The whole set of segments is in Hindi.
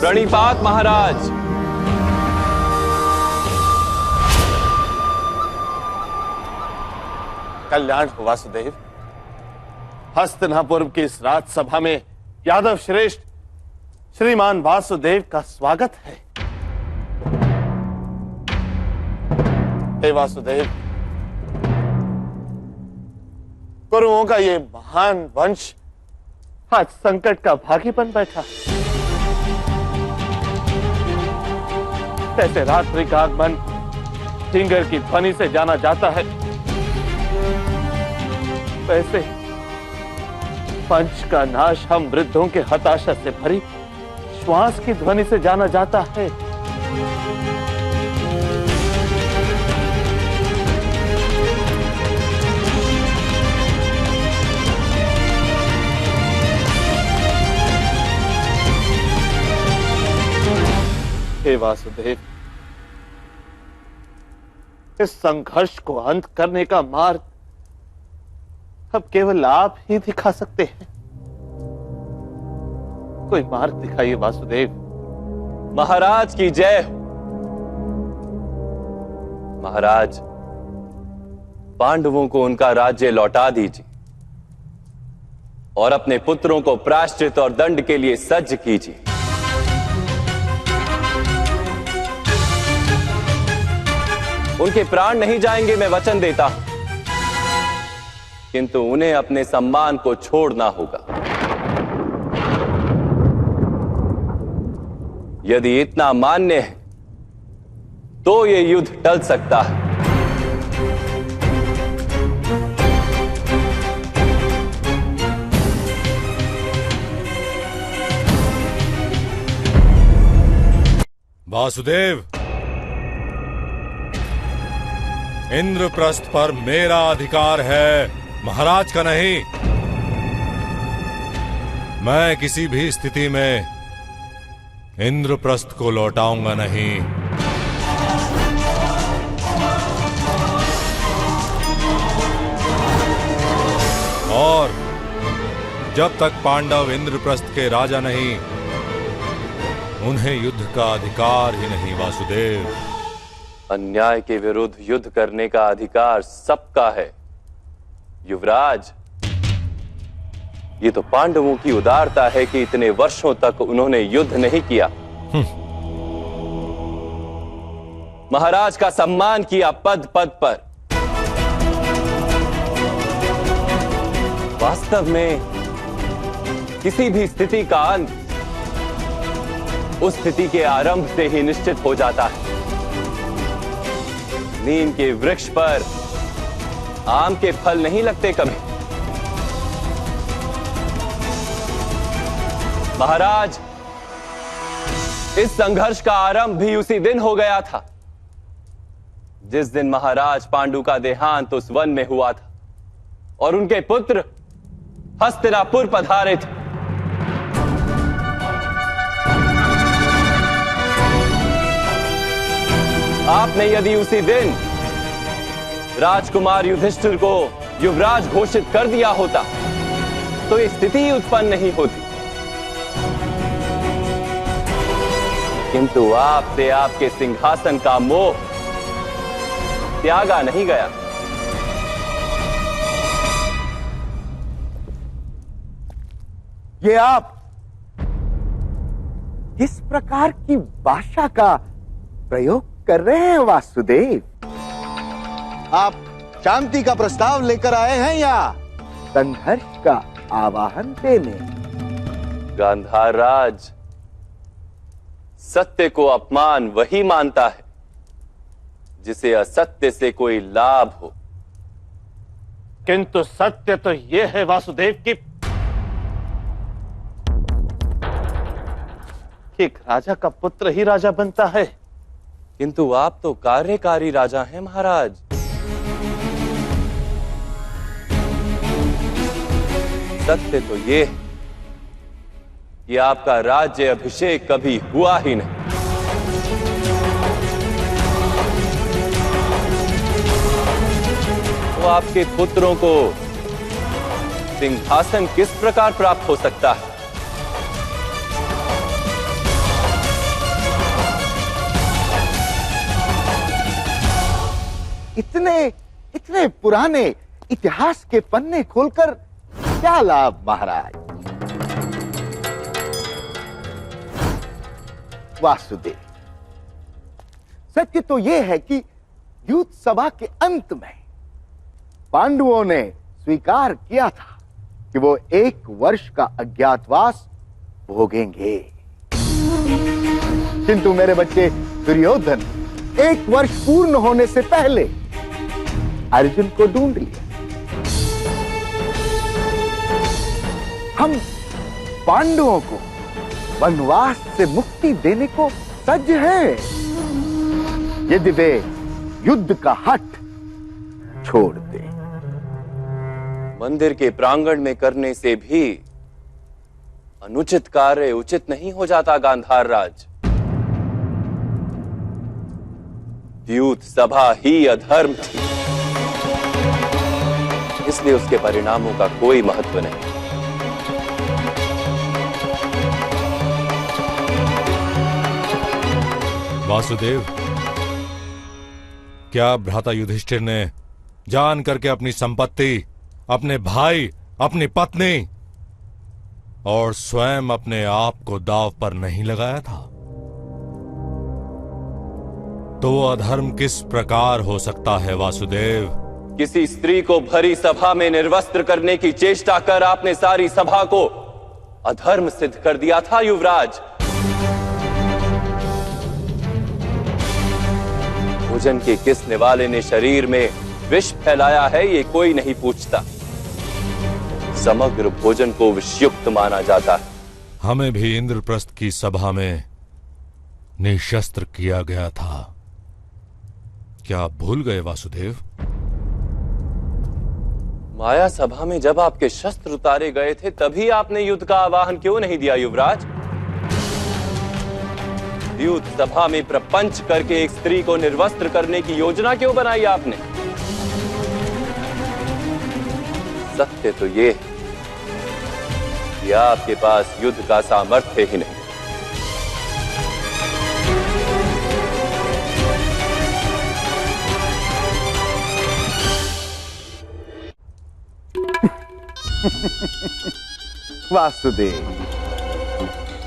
प्रणिपात महाराज। कल्याण हो वासुदेव। हस्तिनापुर की इस राजसभा में यादव श्रेष्ठ श्रीमान वासुदेव का स्वागत है। हे वासुदेव, कुरुओं का ये महान वंश आज संकट का भागी बन बैठा। कैसे रात्रि का आगमन ढिंगर की ध्वनि से जाना जाता है, वैसे पंच का नाश हम वृद्धों के हताशा से भरी श्वास की ध्वनि से जाना जाता है। हे वासुदेव, इस संघर्ष को अंत करने का मार्ग अब केवल आप ही दिखा सकते हैं। कोई मार्ग दिखाइए वासुदेव। महाराज की जय हो। महाराज, पांडवों को उनका राज्य लौटा दीजिए और अपने पुत्रों को प्रायश्चित और दंड के लिए सज्ज कीजिए। उनके प्राण नहीं जाएंगे, मैं वचन देता हूं, किंतु उन्हें अपने सम्मान को छोड़ना होगा। यदि इतना मान्य है तो यह युद्ध टल सकता है। वासुदेव, इंद्रप्रस्थ पर मेरा अधिकार है, महाराज का नहीं। मैं किसी भी स्थिति में इंद्रप्रस्थ को लौटाऊंगा नहीं। और जब तक पांडव इंद्रप्रस्थ के राजा नहीं, उन्हें युद्ध का अधिकार ही नहीं। वासुदेव, अन्याय के विरुद्ध युद्ध करने का अधिकार सबका है युवराज। ये तो पांडवों की उदारता है कि इतने वर्षों तक उन्होंने युद्ध नहीं किया, महाराज का सम्मान किया पद पद पर। वास्तव में किसी भी स्थिति का अंत उस स्थिति के आरंभ से ही निश्चित हो जाता है। नीम के वृक्ष पर आम के फल नहीं लगते कभी। महाराज, इस संघर्ष का आरंभ भी उसी दिन हो गया था जिस दिन महाराज पांडु का देहांत उस वन में हुआ था और उनके पुत्र हस्तिनापुर पधारे थे। आपने यदि उसी दिन राजकुमार युधिष्ठिर को युवराज घोषित कर दिया होता तो ये स्थिति ही उत्पन्न नहीं होती, किंतु आपसे आपके सिंहासन का मोह त्यागा नहीं गया। ये आप किस प्रकार की भाषा का प्रयोग कर रहे हैं वासुदेव? आप शांति का प्रस्ताव लेकर आए हैं या संघर्ष का आवाहन देने? गांधार राज, सत्य को अपमान वही मानता है जिसे असत्य से कोई लाभ हो। किंतु सत्य तो यह है वासुदेव कि एक राजा का पुत्र ही राजा बनता है। किंतु आप तो कार्यकारी राजा हैं महाराज। सत्य तो ये है कि आपका राज्य अभिषेक कभी हुआ ही नहीं। तो आपके पुत्रों को सिंहासन किस प्रकार प्राप्त हो सकता है? इतने इतने पुराने इतिहास के पन्ने खोलकर क्या लाभ महाराज। वासुदेव, सत्य तो यह है कि युद्ध सभा के अंत में पांडवों ने स्वीकार किया था कि वो 1 वर्ष का अज्ञातवास भोगेंगे, किंतु मेरे बच्चे दुर्योधन 1 वर्ष पूर्ण होने से पहले अर्जुन को ढूंढ लिया। हम पांडवों को वनवास से मुक्ति देने को सज्ज हैं, यदि वे युद्ध का हठ छोड़ दे। मंदिर के प्रांगण में करने से भी अनुचित कार्य उचित नहीं हो जाता गांधार राज। युद्ध सभा ही अधर्म थी, इसलिए उसके परिणामों का कोई महत्व नहीं। वासुदेव, क्या भ्राता युधिष्ठिर ने जान करके अपनी संपत्ति, अपने भाई, अपनी पत्नी और स्वयं अपने आप को दांव पर नहीं लगाया था? तो वो अधर्म किस प्रकार हो सकता है वासुदेव? किसी स्त्री को भरी सभा में निर्वस्त्र करने की चेष्टा कर आपने सारी सभा को अधर्म सिद्ध कर दिया था युवराज। भोजन के किस निवाले ने शरीर में विष फैलाया है, ये कोई नहीं पूछता। समग्र भोजन को विषयुक्त माना जाता है। हमें भी इंद्रप्रस्थ की सभा में निशस्त्र किया गया था, क्या आप भूल गए वासुदेव? माया सभा में जब आपके शस्त्र उतारे गए थे, तभी आपने युद्ध का आह्वान क्यों नहीं दिया युवराज? युद्ध सभा में प्रपंच करके एक स्त्री को निर्वस्त्र करने की योजना क्यों बनाई आपने? सत्य तो ये है कि आपके पास युद्ध का सामर्थ्य ही नहीं। वासुदेव,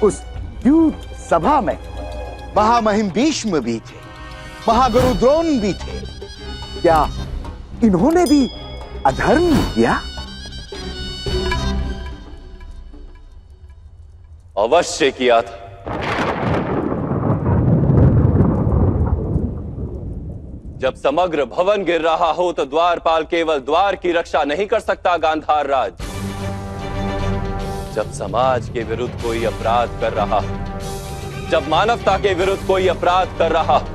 उस युद्ध सभा में महामहिम भीष्म भी थे, महागुरु द्रोण भी थे। क्या इन्होंने भी अधर्म किया? अवश्य किया था। जब समग्र भवन गिर रहा हो तो द्वारपाल केवल द्वार की रक्षा नहीं कर सकता गांधार राज। जब समाज के विरुद्ध कोई अपराध कर रहा हो, जब मानवता के विरुद्ध कोई अपराध कर रहा हो,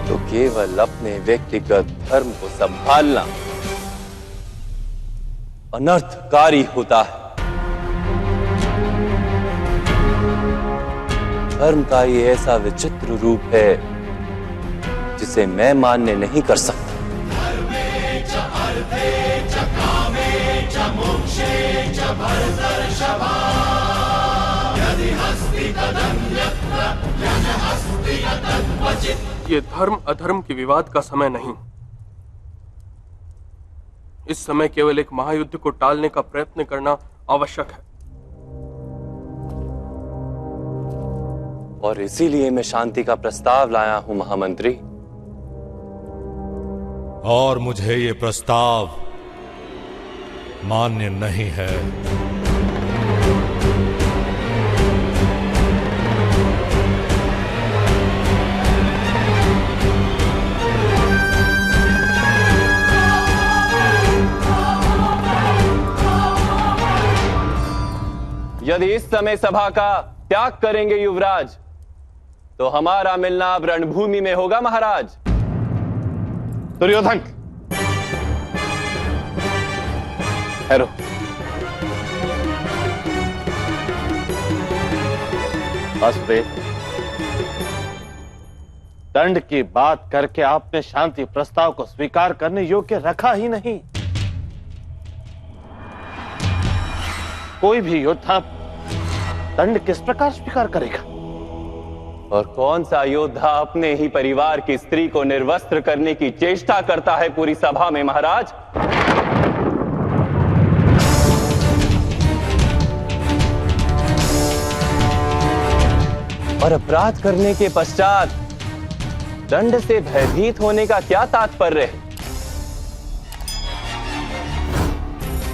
तो केवल अपने व्यक्तिगत धर्म को संभालना अनर्थकारी होता है। धर्म का ये ऐसा विचित्र रूप है जिसे मैं मान्य नहीं कर सकता। ये धर्म अधर्म के विवाद का समय नहीं। इस समय केवल एक महायुद्ध को टालने का प्रयत्न करना आवश्यक है। और इसीलिए मैं शांति का प्रस्ताव लाया हूं महामंत्री। और मुझे ये प्रस्ताव मान्य नहीं है। यदि इस समय सभा का त्याग करेंगे युवराज, तो हमारा मिलना अब रणभूमि में होगा महाराज। दुर्योधन, ठहरो। वासुदेव, दंड की बात करके आपने शांति प्रस्ताव को स्वीकार करने योग्य रखा ही नहीं। कोई भी योद्धा दंड किस प्रकार स्वीकार करेगा? और कौन सा योद्धा अपने ही परिवार की स्त्री को निर्वस्त्र करने की चेष्टा करता है पूरी सभा में महाराज? और अपराध करने के पश्चात दंड से भयभीत होने का क्या तात्पर्य है?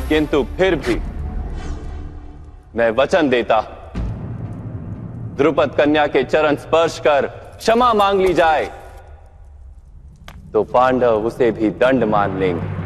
किंतु फिर भी मैं वचन देता हूं, द्रुपद कन्या के चरण स्पर्श कर क्षमा मांग ली जाए तो पांडव उसे भी दंड मान लेंगे।